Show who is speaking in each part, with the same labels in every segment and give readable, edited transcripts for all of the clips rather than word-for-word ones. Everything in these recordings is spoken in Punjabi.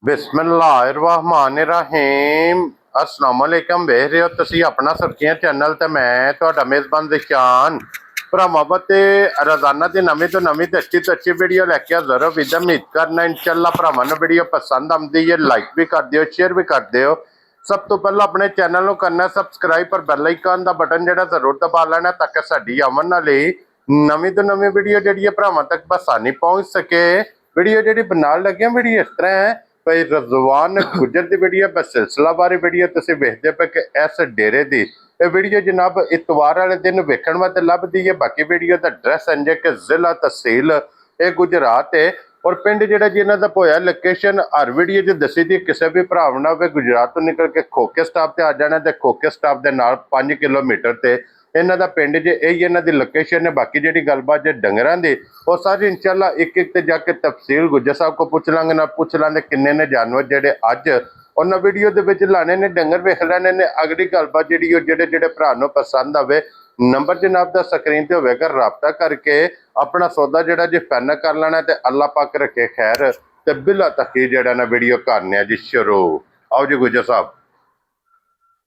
Speaker 1: बिस्मिल्लाहिर्रहमानिर्रहीम अस्सलाम वालेकुम। वेख रहे हो तुसी अपना सुर्खियां चैनल ते मैं तुहाडा मेज़बान दिशान भरावां ते रोजाना की नवीं तो नवीं ते अच्छी वीडियो लैके हाज़र हो। विद उम्मीद करना इंशाअल्लाह भरावां नूं वीडियो पसंद आउंदी है, लाइक भी कर दिओ, शेयर भी कर दिओ। सब तो पहला अपने चैनल को करना सबसक्राइब पर बैल आइकन का बटन जो जरूर दबा लेना ताकि साडी आवन वाली नवीं तो नवीं वीडियो जी भरावां तक बसानी पहुँच सके। वीडियो जी बनाने लगे वीडियो इस तरह है भाई रजवान गुजर की वीडियो सिलसिलावारी वीडियो तुसीं वेखदे पे कि इस डेरे की वीडियो जनाब इतवार वाले दिन वेखण वास्ते लभदी है। बाकी वीडियो का एड्रैस इंजे कि जिला तहसील ये गुजरात है और पिंड जिहड़ा जिन्हां दा होया लोकेशन हर वीडियो च दसी दी। किसी भी भरा ना होवे गुजरात तो निकल के खोखे स्टाप ते आ जाना ते खोखे स्टाप दे नाल 5 किलोमीटर ते इन्हां दा पिंड जे यही इन्हां दी लोकेशन है। बाकी जिहड़ी गलबात जे डंगरां दी वो सारी इंशाअल्लाह एक एक ते जाके तफसील गुज्जर साहब को पूछ लांगे ना पूछ लांगे किन्ने ने जानवर जेडे अज उन्होंने वीडियो दे विच लाने ने डंगर वेख लेने ने। अगली गलबात जिहड़ी जेडे जेडे भरा नूं पसंद आवे नंबर जनाब दा स्क्रीन ते होवेगा, राबता करके अपना सौदा जेड़ा जी फाइनल कर लेना ते अल्लाह पाक रखे खैर ते बिला तखीर जेड़ा ना वीडियो करने जी शुरू। आओ जी गुज्जर साहब,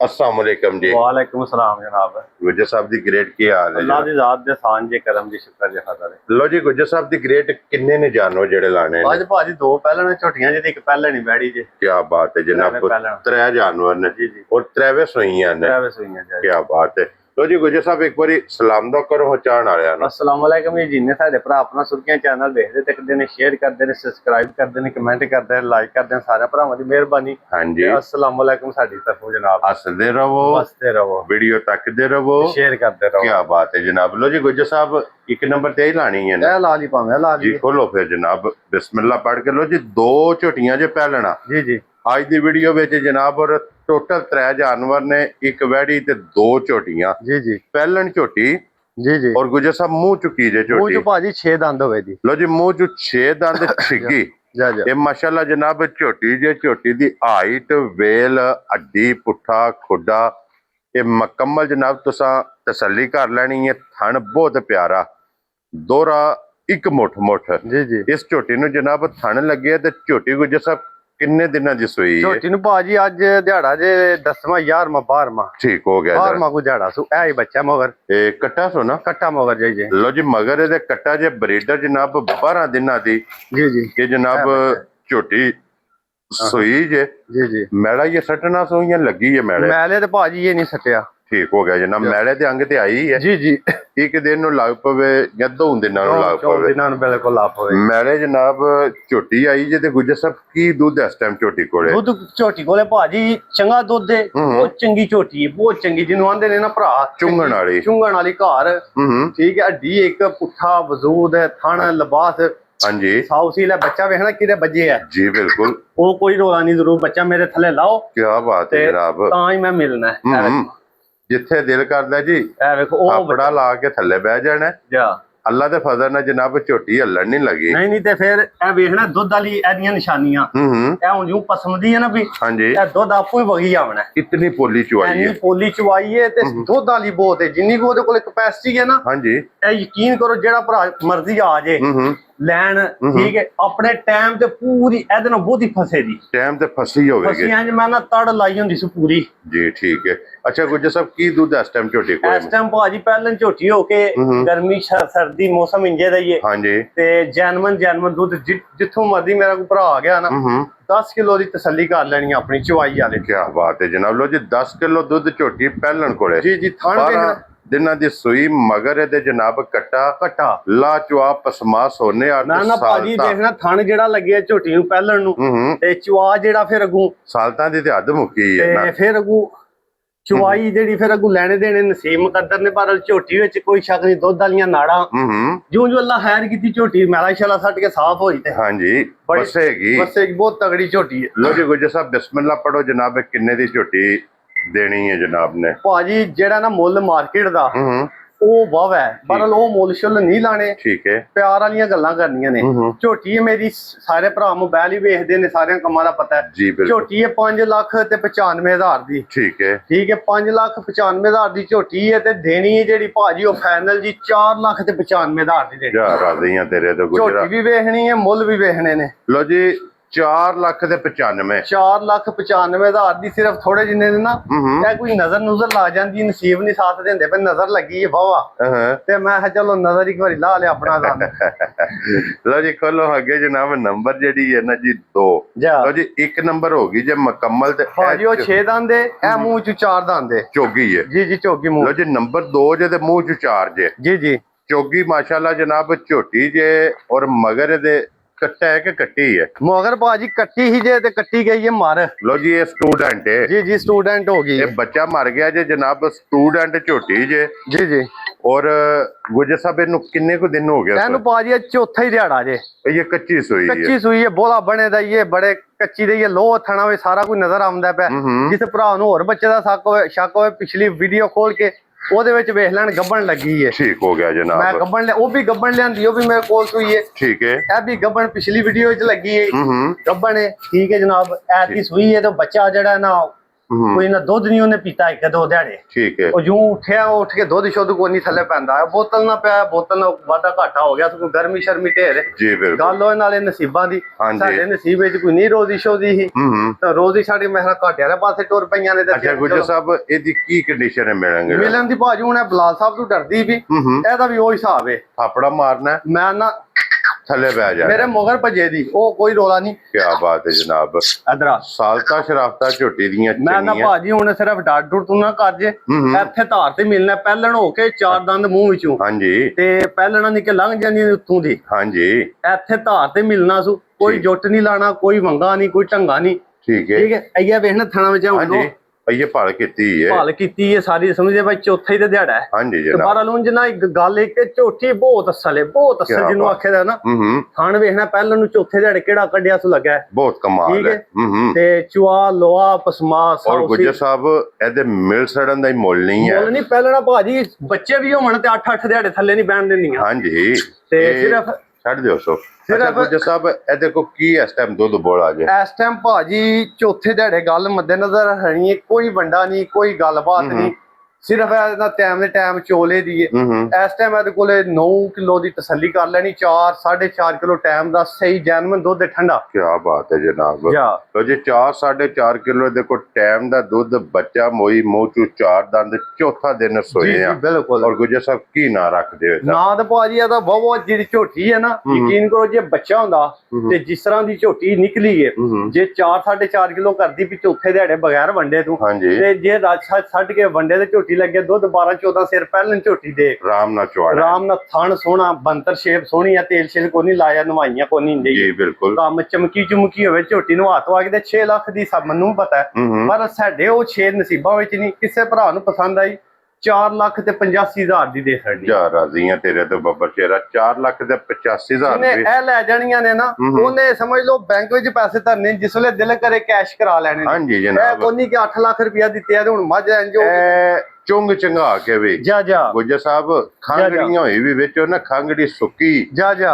Speaker 1: अस्सलाम वालेकुम जी।
Speaker 2: वालेकुम सलाम जनाब।
Speaker 1: गुज्जर साहब दी ग्रेड की हाल है?
Speaker 2: अल्लाह दी ज़ात दे शान जे करम दी शुक्र जे खातर है।
Speaker 1: लो जी गुज्जर साहब दी ग्रेड किन्ने ने जानवर जेड़े लाने ने?
Speaker 2: आज भाजी दो पहले ने छोटियां जी एक पहले नहीं बैठी जे।
Speaker 1: क्या बात है जनाब, त्रै जानवर ने
Speaker 2: जी जी
Speaker 1: और त्रेवे सुइयां ने।
Speaker 2: त्रेवे सुइयां जी।
Speaker 1: क्या बात है। लो जी गुज्जर साहब एक बारी सलाम दो करो चाहण वालियां नूं।
Speaker 2: अस्सलाम वालेकुम जी। जिन्ने साडे भरा अपना सुर्खियां चैनल देखदे तकदे ने, शेयर करदे ने, सब्सक्राइब करदे ने, कमेंट करदे ने, लाइक करदे ने, सारे भरावां दी मेहरबानी।
Speaker 1: हां जी,
Speaker 2: अस्सलाम वालेकुम साडी तरफों जनाब।
Speaker 1: हसदे रहो,
Speaker 2: बसते रहो,
Speaker 1: वीडियो तकदे रहो,
Speaker 2: शेयर करते रहो।
Speaker 1: क्या बात है जनाब। लो जी गुज्जर साहब एक नंबर ते ही लानी है ना?
Speaker 2: ला ली भावें ला ली
Speaker 1: जी। खोलो फिर जनाब, बिस्मिल्लाह पढ़ के। लो जी दो झोटियां जे पहलना
Speaker 2: जी जी
Speaker 1: आज दी वीडियो विच जनाब और टोटल 3 जानवर ने, एक वैड़ी ते 2 झोटियां।
Speaker 2: जी जी
Speaker 1: पहलन झोटी
Speaker 2: जी जी
Speaker 1: और गुज्जर साहब मुंह चुकी जे
Speaker 2: मुंह
Speaker 1: झोटी।
Speaker 2: जो भाजी 6 दंद होवे जी।
Speaker 1: लो जी मुंह चु 6 दंद छिगी।
Speaker 2: जा जा
Speaker 1: ये माशाल्लाह जनाब झोटी जे झोटी दी हाइट वेल हड्डी पुट्ठा खुडा ये मुकम्मल जनाब तुसा तसल्ली कर लैनी है। थन बहुत प्यारा दोहरा एक मुठ मुठ
Speaker 2: जी जी
Speaker 1: इस झोटी नूं जनाब थन लगे ते झोटी गुज्जर साहब किन्ने दिनां दी सूई है?
Speaker 2: झोटी नूं भाजी अज दिहाड़ा जे 10वां 11वां 12वां
Speaker 1: ठीक हो गया
Speaker 2: 12वां को दिहाड़ा सु ऐ ही बच्चा मगर
Speaker 1: ए कट्टा सो ना
Speaker 2: कट्टा मगर जी जी
Speaker 1: लो जी मगर ये कट्टा जे ब्रीडर जनाब 12 दिनां दी
Speaker 2: जी जी
Speaker 1: ये जनाब झोटी सूई जे
Speaker 2: जी जी
Speaker 1: मैला ये सटना सूइयां लगी है मैले
Speaker 2: मैले ते भाजी ये नहीं सटिया।
Speaker 1: ठीक हो गया जनाब। मैले दे अंग ते आई है
Speaker 2: जी जी
Speaker 1: एक दिन नु लग पवे या 2 दिनां नु लग पवे
Speaker 2: दिनां नूं बिल्कुल आप होवे
Speaker 1: मैले जनाब झोटी आई जे ते गुज्जर साहब की दूध इस टाइम झोटी कोले?
Speaker 2: दुध झोटी कोले भाजी चंगा दुध है, बहुत चंगी झोटी है, बहुत चंगी जिन्हों आंदे ने ना भरा
Speaker 1: चुंगण वाली
Speaker 2: घर। ठीक है, हड्डी एक पुट्ठा वजूद है, थन लिबास
Speaker 1: हाँ जी
Speaker 2: साउसील है। बच्चा वेखना किदे बजे है
Speaker 1: जी बिल्कुल
Speaker 2: वो कोई रोला नहीं, जरूर बच्चा मेरे थले लाओ।
Speaker 1: क्या बात है जनाब,
Speaker 2: तां ही मैं मिलना है।
Speaker 1: जिथे दिल करदा जी अपना ला के थले बह जाना
Speaker 2: जा
Speaker 1: अल्लाह दे फजल नाल जनाब झोटी हल्लण नहीं लगी।
Speaker 2: नहीं ते फिर ए वेखना दुध वाली एदियां निशानियां ए हुन यूं पसंदी है ना भी।
Speaker 1: हां जी
Speaker 2: ए दुध आपू ही वगी आवना है।
Speaker 1: इतनी पोली चुआई है,
Speaker 2: पोली चुआई है ते दुध वाली बहुत है। जिन्नी भी ओदे कोल कैपेसिटी है ना
Speaker 1: हां जी
Speaker 2: ए यकीन करो जेड़ा भरा मर्जी आ जाए लैन ठीक है अपने टाइम ते पूरी एदे नाल बहुत ही फसे दी
Speaker 1: टाइम ते फसी होवेगी।
Speaker 2: फसी इंज मैं ना तड़ लाई हुंदी सी पूरी
Speaker 1: जी ठीक है। अच्छा गुज्जर साहब की दूध इस टाइम झोटी कोल?
Speaker 2: इस टाइम भाजी पहले झोटी होके गर्मी सर्दी मौसम इंजे दा ही है।
Speaker 1: हां जी
Speaker 2: ते जैनमन दूध जिथों मर्जी मेरा को भरा आ गया ना 10 किलो दी तसल्ली कर लेनी अपनी चवाई वाले।
Speaker 1: क्या बात है जनाब। लो जी 10 किलो दूध झोटी पहलन कोले
Speaker 2: जी जी थन
Speaker 1: दिनां दी सूई मगर दे जनाब कट्टा
Speaker 2: कट्टा
Speaker 1: ला चुआ पसमा सोने
Speaker 2: ना ना भाजी देखना थन जेड़ा लगे झोटी नु पहलन नु ते चुआ जेड़ा फिर अगू
Speaker 1: सालतां दी ते हद मुक्की है ना।
Speaker 2: फिर अगू चुआई जेड़ी फिर अगू लेने देने नसीब मुकद्दर ने। पर झोटी विच कोई शक नहीं दुध वालियां नाड़ा जो जो अल्लाह खैर कीती झोटी मैला शैला सट के साफ होई ते
Speaker 1: हां जी बसेगी
Speaker 2: बहुत तगड़ी झोटी है।
Speaker 1: लो जी गुज्जर साहब बिस्मिल्लाह पढ़ो जनाब किन्ने दी झोटी देनी है जनाब ने?
Speaker 2: भाजी जेड़ा ना मुल मार्केट दा ਉਹ ਵਾਹ ਹੈ ਪਰ ਉਹ ਮੁੱਲ ਸ਼ੁੱਲ ਨਹੀਂ ਲਾਣੇ।
Speaker 1: ਠੀਕ ਹੈ
Speaker 2: ਪਿਆਰ ਵਾਲੀਆਂ ਗੱਲਾਂ ਕਰਨੀਆਂ ਨੇ। ਝੋਟੀ ਮੇਰੀ ਸਾਰੇ ਭਰਾ ਮੋਬਾਈਲ ਹੀ ਵੇਖਦੇ ਨੇ, ਸਾਰਿਆਂ ਕੰਮਾਂ ਦਾ ਪਤਾ ਹੈ। ਝੋਟੀ ਹੈ 5 ਲੱਖ ਤੇ 95,000 ਦੀ। ਠੀਕ ਹੈ 5 ਲੱਖ 95,000 ਦੀ ਝੋਟੀ ਹੈ ਤੇ ਦੇਣੀ ਹੈ ਜਿਹੜੀ ਭਾਜੀ ਉਹ ਫਾਈਨਲ ਜੀ 4 ਲੱਖ ਤੇ 95,000 ਦੀ ਦੇਣੀ।
Speaker 1: ਯਾਰ ਰਾਜ਼ੀਆਂ ਤੇਰੇ ਤੋਂ
Speaker 2: ਝੋਟੀ ਵੀ ਵੇਖਣੀ ਹੈ, ਮੁੱਲ ਵੀ ਵੇਖਣੇ ਨੇ।
Speaker 1: ਲੋ ਜੀ 4,95,000
Speaker 2: 4,95,000 ਦੀ ਸਿਰਫ ਥੋੜੇ ਜਿੰਨੇ ਨੇ ਨਾ ਇਹ ਕੋਈ ਨਜ਼ਰ ਨੂਜ਼ਰ ਲਾ ਜਾਂਦੀ ਨਸੀਬ ਨਹੀਂ ਸਾਥ ਦਿੰਦੇ ਪਰ ਨਜ਼ਰ ਲੱਗੀ ਹੈ ਵਾਵਾ ਤੇ ਮੈਂ ਕਿਹਾ ਚਲੋ ਨਜ਼ਰ ਇੱਕ ਵਾਰੀ ਲਾ ਲਿਆ ਆਪਣਾ ਦੰਦ
Speaker 1: ਲਓ ਜੀ ਖੋਲੋ ਅੱਗੇ ਜਨਾਬ ਨੰਬਰ ਜਿਹੜੀ ਹੈ ਨਾ ਜੀ 2 ਲਓ ਜੀ 1 ਨੰਬਰ ਹੋ ਗਈ ਜੇ ਮੁਕੰਮਲ ਤੇ
Speaker 2: ਭਾਜੀ ਉਹ 6 ਦੰਦ ਹੈ ਇਹ ਮੂੰਹ ਚ 4 ਦੰਦ ਹੈ
Speaker 1: ਚੋਗੀ ਹੈ
Speaker 2: ਜੀ ਝੋਗੀ ਮੂੰਹ
Speaker 1: ਲਓ ਜੀ ਨੰਬਰ 2 ਜੇ ਤੇ ਮੂੰਹ ਚ 4 ਜੇ
Speaker 2: ਜੀ
Speaker 1: ਚੋਗੀ ਮਾਸ਼ਾਅੱਲਾ ਜਨਾਬ ਝੋਟੀ ਜੇ ਔਰ ਮਗਰ ਇਹਦੇ ਕੱਟਾ ਹੈ ਕਿ ਕੱਟੀ ਹੈ
Speaker 2: ਮਗਰ ਭਾਜੀ ਕੱਟੀ ਹੀ ਜੇ ਤੇ ਕੱਟੀ ਗਈ ਹੈ ਮਰ
Speaker 1: ਲੋ ਜੀ ਇਹ ਸਟੂਡੈਂਟ ਹੈ
Speaker 2: ਜੀ ਸਟੂਡੈਂਟ ਹੋ ਗਈ
Speaker 1: ਇਹ ਬੱਚਾ ਮਰ ਗਿਆ ਜੇ ਜਨਾਬ ਸਟੂਡੈਂਟ ਝੋਟੀ ਜੇ
Speaker 2: ਜੀ
Speaker 1: ਔਰ ਗੁਜਰ ਸਾਹਿਬ ਇਹਨੂੰ ਕਿੰਨੇ ਕੁ ਦਿਨ ਹੋ ਗਏ
Speaker 2: ਇਹਨੂੰ ਭਾਜੀ ਚੌਥਾ ਹੀ ਦਿਹਾੜਾ ਜੇ
Speaker 1: ਇਹ ਕੱਚੀ ਸੂਈ ਹੈ
Speaker 2: ਕੱਚੀ ਸੂਈ ਹੈ ਬੋਲਾ ਬਣੇ ਦਾ ਇਹ ਬੜੇ ਕੱਚੀ ਦੇ ਇਹ ਲੋਹ ਥਣਾ ਵੇ ਸਾਰਾ ਕੁਝ ਨਜ਼ਰ ਆਉਂਦਾ ਪਿਆ ਜਿਸ ਭਰਾ ਨੂੰ ਹੋਰ ਬੱਚੇ ਦਾ ਸ਼ੱਕ ਹੋਵੇ ਪਿਛਲੀ ਵੀਡੀਓ ਖੋਲ ਕੇ ਉਹਦੇ ਵਿੱਚ ਵੇਖ ਲੈਣ ਗੱਬਣ ਲੱਗੀ ਹੈ
Speaker 1: ਠੀਕ ਹੋ ਗਿਆ ਜਨਾਬ
Speaker 2: ਮੈਂ ਗੱਬਣ ਉਹ ਵੀ ਗੱਬਣ ਲਿਆਂਦੀ ਉਹ ਵੀ ਮੇਰੇ ਕੋਲ ਸੂਈ ਹੈ
Speaker 1: ਠੀਕ ਹੈ
Speaker 2: ਇਹ ਵੀ ਗੱਬਣ ਪਿਛਲੀ ਵੀਡੀਓ ਵਿੱਚ ਲੱਗੀ ਹੈ ਗੱਬਣ ਹੈ ਠੀਕ ਹੈ ਜਨਾਬ ਐਤੀ ਸੂਈ ਹੈ ਤੇ ਬੱਚਾ ਜਿਹੜਾ ਨਾ ਕੋਈ ਨਾ ਦੁੱਧ ਨਹੀਂ ਉਹਨੇ ਪੀਤਾ 1-2 ਦਿਹਾੜੇ
Speaker 1: ਠੀਕ ਹੈ
Speaker 2: ਉਹ ਜੂ ਉੱਠਿਆ ਉੱਠ ਕੇ ਦੁੱਧ ਸ਼ੁੱਧ ਕੋਈ ਨਹੀਂ ਥੱਲੇ ਪੈਂਦਾ ਬੋਤਲ ਨਾ ਪਿਆ ਬੋਤਲ ਨਾਲ ਵਾਧਾ ਘਾਟਾ ਹੋ ਗਿਆ ਸਗੋਂ ਗਰਮੀ ਸ਼ਰਮੀ ਢੇਰ
Speaker 1: ਜੀ ਬਿਲਕੁਲ
Speaker 2: ਗੱਲ ਹੋਏ ਨਾਲੇ ਨਸੀਬਾਂ ਦੀ ਸਾਡੇ ਨਸੀਬ ਵਿੱਚ ਕੋਈ ਨਹੀਂ ਰੋਜ਼ੀ ਸ਼ੋਦੀ ਸੀ ਤਾਂ ਰੋਜ਼ੀ ਸਾਡੀ ਮਹਿਰਾ ਘਾਟਿਆਂ ਦੇ ਪਾਸੇ ਟੁਰ ਪਈਆਂ ਨੇ
Speaker 1: ਅੱਛਾ ਗੁਜਰ ਸਾਹਿਬ ਇਹਦੀ ਕੀ ਕੰਡੀਸ਼ਨ ਹੈ
Speaker 2: ਮਿਲਣ ਦੀ ਭਾਜੀ ਹੁਣ ਬਲਾਲ ਸਾਹਿਬ ਤੋਂ ਡਰਦੀ ਵੀ ਇਹਦਾ ਵੀ ਉਹ ਹਿਸਾਬ ਹੈ
Speaker 1: ਥਾਪੜਾ ਮਾਰਨਾ
Speaker 2: ਮੈਂ ਨਾ
Speaker 1: ਥੱਲੇ ਬਹਿ ਜਾ
Speaker 2: ਮੇਰੇ ਮਗਰ ਭਜੇ ਦੀ ਉਹ ਕੋਈ ਰੋਲਾ ਨਹੀਂ
Speaker 1: ਕੀ ਬਾਤ ਹੈ ਜਨਾਬ
Speaker 2: ਅਦਰਾ
Speaker 1: ਸਾਲਤਾ ਸ਼ਰਾਫਤਾ ਝੋਟੀ ਦੀਆਂ
Speaker 2: ਮੈਂ ਨਾ ਭਾਜੀ ਹੁਣ ਸਿਰਫ ਡਾਟ ਡੂਟ ਤੂੰ ਨਾ ਕਰ ਜੇ ਇੱਥੇ ਧਾਰ ਤੇ ਮਿਲਣਾ ਪਹਿਲਣ ਹੋ ਕੇ 4 ਦੰਦ ਮੂੰਹ ਵਿੱਚੋਂ
Speaker 1: ਹਾਂਜੀ
Speaker 2: ਤੇ ਪਹਿਲਣਾ ਨਿੱਕੇ ਲੰਘ ਜਾਂਦੀਆਂ ਉੱਤੋਂ ਦੀ
Speaker 1: ਹਾਂਜੀ
Speaker 2: ਇੱਥੇ ਧਾਰ ਤੇ ਮਿਲਣਾ ਸੂ ਕੋਈ ਜੁੱਟ ਨਹੀਂ ਲਾਣਾ ਕੋਈ ਵੰਗਾ ਨਹੀਂ ਕੋਈ ਢੰਗਾ ਨਹੀਂ
Speaker 1: ਠੀਕ ਹੈ
Speaker 2: ਅਈਆ ਵੇਖਣਾ ਥਣਾ ਵਿੱਚ ਹੁਣ
Speaker 1: ਇਹ ਭਾਲ ਕੀਤੀ ਹੈ
Speaker 2: ਭਾਲ ਕੀਤੀ ਹੈ ਸਾਰੀ ਸਮਝਦੇ ਭਾਈ ਚੌਥਾ ਹੀ ਤੇ ਦਿਹਾੜਾ ਹੈ
Speaker 1: ਹਾਂਜੀ
Speaker 2: ਤੇ ਬਾਹਰ ਲੂੰ ਜਨਾ ਇੱਕ ਗੱਲ ਇੱਕ ਝੋਟੀ ਬਹੁਤ ਅਸਲ ਹੈ ਬਹੁਤ ਅਸਲ ਜਿਹਨੂੰ ਆਖੇਦਾ ਨਾ ਥਾਣ ਵੇਖਣਾ ਪਹਿਲਾਂ ਨੂੰ ਚੌਥੇ ਦਿਹਾੜੇ ਕਿਹੜਾ ਕੱਢਿਆ ਸੂ ਲੱਗਾ
Speaker 1: ਬਹੁਤ ਕਮਾਲ ਹੈ
Speaker 2: ਤੇ ਚੁਆ ਲੋਹਾ ਪਸਮਾ
Speaker 1: ਔਰ ਗੁਜਰ ਸਾਹਿਬ ਇਹਦੇ ਮਿਲ ਸੜਨ ਦਾ ਹੀ ਮੁੱਲ ਨਹੀਂ ਹੈ
Speaker 2: ਮੁੱਲ ਨਹੀਂ ਪਹਿਲਣਾ ਭਾਜੀ ਬੱਚੇ ਵੀ ਹੋਣ ਤੇ 8-8 ਦਿਹਾੜੇ ਥੱਲੇ ਨਹੀਂ ਬਹਿਣ ਦਿੰਦੀਆਂ
Speaker 1: ਹਾਂਜੀ
Speaker 2: ਤੇ ਸਿਰਫ
Speaker 1: ਛੱਡ ਦਿਓ ਸੋ ਗੁਜਰ ਸਾਹਿਬ ਇਹਦੇ ਕੋ ਕੀ ਇਸ ਟਾਈਮ ਦੁੱਧ ਬੋਲਾ ਜੇ
Speaker 2: ਇਸ ਟਾਈਮ ਭਾਜੀ ਚੌਥੇ ਦਿਹਾੜੇ ਗੱਲ ਮੱਦੇ ਨਜ਼ਰ ਰੱਖਣੀ ਹੈ ਕੋਈ ਵੰਡਾ ਨਹੀਂ ਕੋਈ ਗੱਲਬਾਤ ਨਹੀਂ ਸਿਰਫ ਇਹਦਾ ਟਾਈਮ ਦੇ ਟਾਈਮ ਚੋਲੇ ਦੀ ਹੈ ਇਸ ਟਾਈਮ ਇਹਦੇ ਕੋਲੇ 9 ਕਿਲੋ ਦੀ ਤਸੱਲੀ ਕਰ ਲੈਣੀ 4-4.5 ਕਿਲੋ ਟਾਈਮ ਦਾ ਸਹੀ ਜੈਨੂਇਨ ਦੁੱਧ ਠੰਡਾ
Speaker 1: ਕੀ ਬਾਤ ਹੈ ਜਨਾਬ ਲੋ ਜੀ 4-4.5 ਕਿਲੋ ਦੇ ਕੋ ਟਾਈਮ ਦਾ ਦੁੱਧ ਬੱਚਾ ਮੋਈ ਮੂੰਹ ਚੋਂ 4 ਦੰਦ ਚੌਥਾ ਦਿਨ ਸੋਏ ਆ
Speaker 2: ਬਿਲਕੁਲ
Speaker 1: ਔਰ ਗੁਜਰ ਸਾਹਿਬ ਕੀ ਨਾਂ ਰੱਖਦੇ ਹੋ
Speaker 2: ਨਾ ਤਾਂ ਭਾਜੀ ਇਹਦਾ ਬਹੁਤ ਜਿਹੜੀ ਝੋਟੀ ਹੈ ਨਾ ਯਕੀਨ ਕਰੋ ਜੇ ਬੱਚਾ ਹੁੰਦਾ ਤੇ ਜਿਸ ਤਰ੍ਹਾਂ ਦੀ ਝੋਟੀ ਨਿਕਲੀ ਹੈ ਜੇ 4-4.5 ਕਿਲੋ ਕਰਦੀ ਵੀ ਚੌਥੇ ਦਿਹਾੜੇ ਬਗੈਰ ਵੰਡੇ ਤੋਂ ਤੇ ਜੇ ਰਾਜ ਛੱਡ ਕੇ ਵੰਡੇ ਤੇ ਝੋਟੀ ਲੱਗੇ ਦੁੱਧ 12-14 ਸਿਰ ਪਹਿਲਾਂ ਝੋਟੀ ਦੇ
Speaker 1: ਆਰਾਮ ਨਾਲ
Speaker 2: ਥਣ ਸੋਹਣਾ ਬੰਤਰ ਸ਼ੇਪ ਸੋਹਣੀ ਆ ਤੇਲ ਸ਼ੇਲ ਕੋਈ ਨਹੀਂ ਲਾਇਆ ਨਵਾਈਆਂ ਕੋਈ ਨਹੀਂ
Speaker 1: ਜੀ ਬਿਲਕੁਲ
Speaker 2: ਕੰਮ ਚਮਕੀ ਚੁਮਕੀ ਹੋਵੇ ਝੋਟੀ ਨੂੰ ਹੱਥ ਵਾ ਕੇ 6 ਲੱਖ ਦੀ ਸਭ ਮੈਨੂੰ ਪਤਾ ਪਰ ਸਾਡੇ ਉਹ 6 ਨਸੀਬਾਂ ਵਿੱਚ ਨਹੀਂ ਕਿਸੇ ਭਰਾ ਨੂੰ ਪਸੰਦ ਆਈ 4,85,000 ਦੀ ਦੇ ਸਕਦੀ
Speaker 1: ਜਾ ਰਾਜ਼ੀਆਂ ਤੇਰੇ ਤੋਂ ਬੱਬਰ ਚੇਰਾ 4,85,000
Speaker 2: ਦੀ ਇਹ ਲੈ ਜਾਣੀਆਂ ਨੇ ਨਾ ਉਹਨੇ ਸਮਝ ਲਓ ਬੈਂਕ ਵਿੱਚ ਪੈਸੇ ਧਰਨੇ ਜਿਸ ਵੇਲੇ ਦਿਲ ਕਰੇ ਕੈਸ਼ ਕਰਾ ਲੈਣੇ
Speaker 1: ਹਾਂਜੀ ਜਨਾਬ
Speaker 2: ਕੋਈ ਨਹੀਂ ਕਿ 8 ਲੱਖ ਰੁਪਇਆ ਦਿੱਤੇ ਆ ਤੇ ਹੁਣ ਮੱਝ ਇੰਜ
Speaker 1: ਚੁੰਗ ਚੰਗਾ ਕੇ ਵੀ ਗੁਜਰ ਸਾਹਿਬ ਖੰਗੜੀਆਂ ਹੋਈ ਵੀ ਵਿੱਚ ਉਹ ਨਾ ਖੰਗੜੀ ਸੁੱਕੀ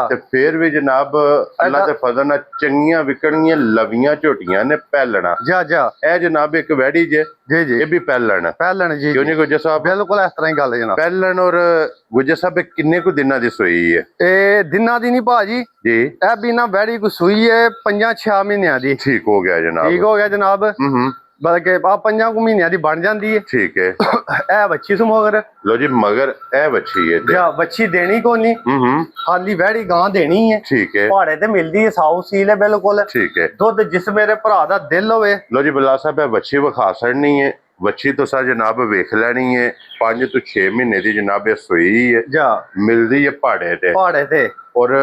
Speaker 1: ਤੇ ਫੇਰ ਵੀ ਜਨਾਬ ਅੱਲਾ ਦੇ ਫਜ਼ਲ ਨਾਲ ਚੰਗੀਆਂ ਵਿਕਣੀਆਂ ਲਵੀਆਂ ਝੋਟੀਆਂ ਨੇ ਪਹਿਲਣਾ ਇਹ ਜਨਾਬ ਇੱਕ ਵੈੜੀ ਜੇ ਇਹ ਵੀ ਪਹਿਲਣ ਜੀ ਕਿਉਂ ਨਹੀਂ ਗੁਜਰ ਸਾਹਿਬ
Speaker 2: ਬਿਲਕੁਲ ਇਸ ਤਰ੍ਹਾਂ ਹੀ ਗੱਲ ਹੈ ਜਨਾਬ
Speaker 1: ਪਹਿਲਣ ਔਰ ਗੁਜਰ ਸਾਹਿਬ ਕਿੰਨੇ ਕੁ ਦਿਨਾਂ ਦੀ ਸੂਈ ਹੈ
Speaker 2: ਇਹ ਦਿਨਾਂ ਦੀ ਨਹੀਂ ਭਾਜੀ
Speaker 1: ਜੀ
Speaker 2: ਇਹ ਬਿਨਾ ਵੈੜੀ ਕੋ ਸੂਈ ਹੈ 5-6 ਮਹੀਨਿਆਂ ਦੀ
Speaker 1: ਠੀਕ ਹੋ ਗਿਆ ਜਨਾਬ
Speaker 2: ਬਲਕਿ 5 ਮਹੀਨਿਆਂ ਦੀ ਬਣ ਜਾਂਦੀ ਹੈ
Speaker 1: ਠੀਕ ਹੈ
Speaker 2: ਇਹ ਵੱਛੀ ਸੂ ਮਗਰ
Speaker 1: ਲੋ ਜੀ ਮਗਰ ਇਹ ਵੱਛੀ ਹੈ
Speaker 2: ਜਾਂ ਵੱਛੀ ਦੇਣੀ ਕੋਈ ਨਹੀਂ ਖਾਲੀ ਵੈੜੀ ਗਾਂ ਦੇਣੀ ਹੈ
Speaker 1: ਠੀਕ ਹੈ
Speaker 2: ਪਹਾੜੇ ਤੇ ਮਿਲਦੀ ਹੈ ਸਾਊ ਸੀਲ ਹੈ ਬਿਲਕੁਲ
Speaker 1: ਠੀਕ ਹੈ
Speaker 2: ਦੁੱਧ ਜਿਸ ਮੇਰੇ ਭਰਾ ਦਾ ਦਿਲ ਹੋਵੇ
Speaker 1: ਲੋ ਜੀ ਬਲਾ ਸਾਹਿਬ ਇਹ ਵੱਛੀ ਵਿਖਾ ਛੜਨੀ ਹੈ ਵੱਛੀ ਤੋਂ ਸਾ ਜਨਾਬ ਵੇਖ ਲੈਣੀ ਹੈ 5 ਤੋਂ 6 ਮਹੀਨੇ ਦੀ ਜਨਾਬ ਇਹ ਸੂਈ ਹੈ ਮਿਲਦੀ ਹੈ ਪਹਾੜੇ ਤੇ ਔਰ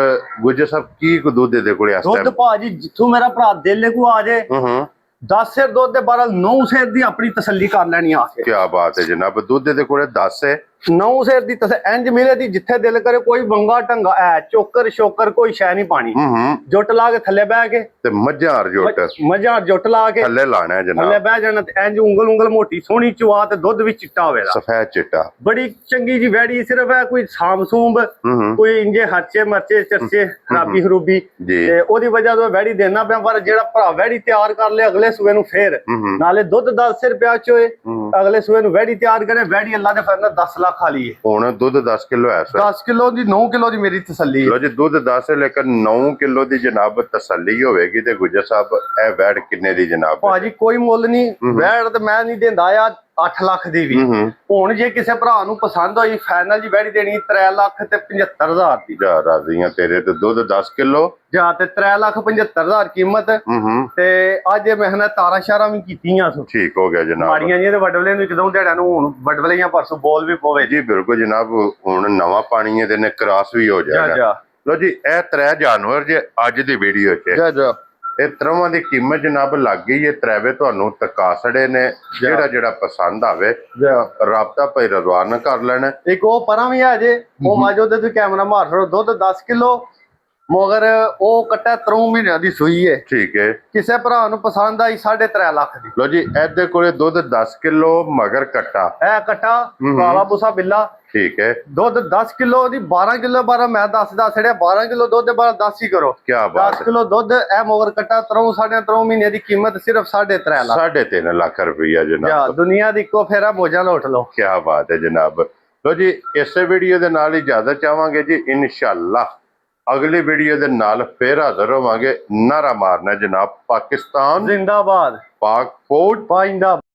Speaker 1: ਗੁਜਰ ਸਾਹਿਬ ਕੀ ਕੋ ਦੁੱਧ ਦੇ ਕੋਲੇ ਆਸਤਾ
Speaker 2: ਦੁੱਧ ਭਾਜੀ ਜਿੱਥੋਂ ਮੇਰਾ ਭਰਾ ਦਿਲ ਕੋ ਆ ਜੇ 10 ਸਿਰ ਦੁੱਧ ਦੇ 9 ਸਿਰ ਦੀ ਆਪਣੀ ਤਸੱਲੀ ਕਰ ਲੈਣੀ ਆ ਕੇ
Speaker 1: ਕੀ ਬਾਤ ਹੈ ਜਨਾਬ ਦੁੱਧ ਦੇ ਕੋਲੇ 10 ਹੈ
Speaker 2: 9 ਸਿਰ ਦੀ ਇੰਜ ਮਿਲੇ ਦੀ ਜਿੱਥੇ ਦਿਲ ਕਰੇ ਕੋਈ ਵੰਗਾ ਢੰਗਾ ਐ ਚੋਕਰ ਸ਼ੋਕਰ ਕੋਈ ਸ਼ੈ ਨਹੀਂ ਪਾਣੀ ਜੁੱਟ ਲਾ ਕੇ ਥੱਲੇ ਬਹਿ ਕੇ
Speaker 1: ਤੇ ਮੱਝਾਰ
Speaker 2: ਜੁੱਟ ਲਾ ਕੇ
Speaker 1: ਥੱਲੇ ਲਾਣਾ ਜਨਾਬ
Speaker 2: ਥੱਲੇ ਬਹਿ ਜਾਣਾ ਤੇ ਇੰਜ ਉਂਗਲ ਮੋਟੀ ਸੋਹਣੀ ਚਵਾ ਤੇ ਦੁੱਧ ਵੀ ਚਿੱਟਾ ਹੋਵੇਗਾ
Speaker 1: ਸਫੈਦ ਚਿੱਟਾ
Speaker 2: ਬੜੀ ਚੰਗੀ ਜੀ ਵੈੜੀ ਸਿਰਫ ਹੈ ਕੋਈ ਸਾਮਸੂਮ ਕੋਈ ਇੰਜੇ ਹੱਚੇ ਮਰਚੇ ਚਰਚੇ ਖਰਾਬੀ ਖਰੂਬੀ ਤੇ ਉਹਦੀ ਵਜ੍ਹਾ ਤੋਂ ਵੈੜੀ ਦੇਣਾ ਪਿਆ ਪਰ ਜਿਹੜਾ ਭਰਾ ਵੈੜੀ ਤਿਆਰ ਕਰ ਲੇ ਅਗਲੇ ਸੂਏ ਨੂੰ ਫੇਰ ਨਾਲੇ ਦੁੱਧ 10 ਰੁਪਿਆ ਚੋਏ ਅਗਲੇ ਸੂਏ ਨੂੰ ਵੈੜੀ ਤਿਆਰ ਕਰੇ ਵੈੜੀ ਅੱਲਾ ਦੇ ਫਰਜ਼ 10 ਲੱਖ ਲੱਖ ਵਾਲੀ ਹੈ।
Speaker 1: ਹੁਣ ਦੁੱਧ 10 ਕਿਲੋ ਹੈ ਸਰ?
Speaker 2: 10 ਕਿਲੋ ਦੀ 9 ਕਿਲੋ ਦੀ ਮੇਰੀ ਤਸੱਲੀ ਹੈ।
Speaker 1: ਲੋ ਜੀ ਦੁੱਧ 10 ਹੈ ਲੇਕਿਨ 9 ਕਿਲੋ ਦੀ ਜਨਾਬ ਤਸੱਲੀ ਹੋਵੇਗੀ। ਤੇ ਗੁੱਜਰ ਸਾਹਿਬ ਇਹ ਵੈੜ ਕਿੰਨੇ ਦੀ ਜਨਾਬ?
Speaker 2: ਭਾਜੀ ਕੋਈ ਮੁੱਲ ਨਹੀਂ, ਵੈੜ ਤੇ ਮੈਂ ਨਹੀਂ ਦਿੰਦਾ ਆ 8 ਲੱਖ ਦੀ ਵੀ। ਹੁਣ ਜੇ ਕਿਸੇ ਭਰਾ ਨੂੰ ਪਸੰਦ ਹੋਈ ਫਾਈਨਲ ਜੀ ਵੈੜੀ ਦੇਣੀ 3 ਲੱਖ ਤੇ 75,000 ਦੀ।
Speaker 1: ਜਾ ਰਾਜ਼ੀਆਂ ਤੇਰੇ ਤੇ ਦੁੱਧ 10 ਕਿਲੋ
Speaker 2: ਜਾਂ ਤੇ 3 ਲੱਖ 75,000 ਕੀਮਤ। ਤੇ ਅੱਜ ਮੈਂ ਤਾਰਾਂ ਸ਼ਾਰਾਂ ਵੀ ਕੀਤੀਆਂ ਸੋ
Speaker 1: ਠੀਕ ਹੋ ਗਿਆ ਜਨਾਬ।
Speaker 2: ਮਾੜੀਆਂ ਜੀ ਤੇ ਵਡਵਲੇ ਨੂੰ ਇੱਕਦਮ ਦਿਹਾੜਿਆਂ ਨੂੰ ਹੁਣ ਵਡਵਲੇ ਜਾਂ ਪਰਸੋਂ ਬੋਲ ਵੀ ਪਵੇ
Speaker 1: ਜੀ ਬਿਲਕੁਲ ਜਨਾਬ। ਹੁਣ ਨਵਾਂ ਪਾਣੀ ਇਹਦੇ ਨੇ ਕ੍ਰਾਸ ਵੀ ਹੋ ਜਾਏਗਾ। ਲੋ ਜੀ ਇਹ 3 ਜਾਨਵਰ ਜੇ ਅੱਜ ਦੀ ਵੀਡੀਓ 'ਚ ਇਹ ਤਰ੍ਹਾਂ ਦੀ ਕੀਮਤ ਜਨਾਬ ਲੱਗ ਗਈ ਹੈ। ਤਰਾਵੇ ਤੁਹਾਨੂੰ ਤਕਾ ਛੜੇ ਨੇ। ਜਿਹੜਾ ਪਸੰਦ ਆਵੇ ਰਾਬਤਾ ਭਾਈ ਰਜ਼ਵਾਨ ਨਾਲ ਕਰ ਲੈਣਾ।
Speaker 2: ਇੱਕ ਉਹ ਪਰਾਂ ਵੀ ਆ ਜੇ ਉਹ ਮਾਜੋ ਦੇ ਤੁਸੀਂ ਕੈਮਰਾ ਮਾਰ ਛੜੋ। ਦੁੱਧ 10 ਕਿਲੋ ਮਗਰ ਉਹ ਕੱਟਾ 3 ਮਹੀਨਿਆਂ ਦੀ ਸੂਈ ਹੈ।
Speaker 1: ਠੀਕ ਹੈ।
Speaker 2: ਕਿਸੇ ਭਰਾ ਨੂੰ ਪਸੰਦ ਆਈ 3.5 ਲੱਖ ਦੀ।
Speaker 1: ਲੋ ਜੀ ਇਹਦੇ ਕੋਲੇ ਦੁੱਧ 10 ਕਿਲੋ ਮਗਰ ਕੱਟਾ।
Speaker 2: ਇਹ ਕੱਟਾ ਕਾਲਾ ਬੂਸਾ ਬਿੱਲਾ।
Speaker 1: ਠੀਕ ਹੈ।
Speaker 2: ਦੁੱਧ 10 ਕਿਲੋ ਦੀ 12 ਕਿਲੋ 12 ਮੈਂ ਦੱਸਦਾ ਛੜਿਆ 12 ਕਿਲੋ ਦੁੱਧ ਦੇ 10 ਹੀ ਕਰੋ।
Speaker 1: ਕੀ ਬਾਤ
Speaker 2: 10 ਕਿਲੋ ਦੁੱਧ ਇਹ ਮਗਰ ਕੱਟਾ 3 ਮਹੀਨੇ ਦੀ ਕੀਮਤ ਸਿਰਫ 3.5 ਲੱਖ।
Speaker 1: 3.5 ਲੱਖ ਰੁਪਈਆ ਜਨਾਬ।
Speaker 2: ਦੁਨੀਆ ਦੀ ਇੱਕੋ ਫੇਰਾ ਮੋਜਾਂ ਲੋਟ ਲਓ।
Speaker 1: ਕੀ ਬਾਤ ਹੈ ਜਨਾਬ। ਲੋ ਜੀ ਇਸੇ ਵੀਡੀਓ ਦੇ ਨਾਲ ਇਜਾਜ਼ਤ ਚਾਹਾਂਗੇ ਜੀ। ਇਨਸ਼ਾਅੱਲਾ ਅਗਲੀ ਵੀਡੀਓ ਦੇ ਨਾਲ ਫੇਰ ਹਾਜ਼ਰ ਹੋਵਾਂਗੇ। ਨਾਰਾ ਮਾਰਨਾ ਜਨਾਬ ਪਾਕਿਸਤਾਨ
Speaker 2: ਜ਼ਿੰਦਾਬਾਦ,
Speaker 1: ਪਾਕ ਫੌਜ
Speaker 2: ਪਾਇੰਦਾ।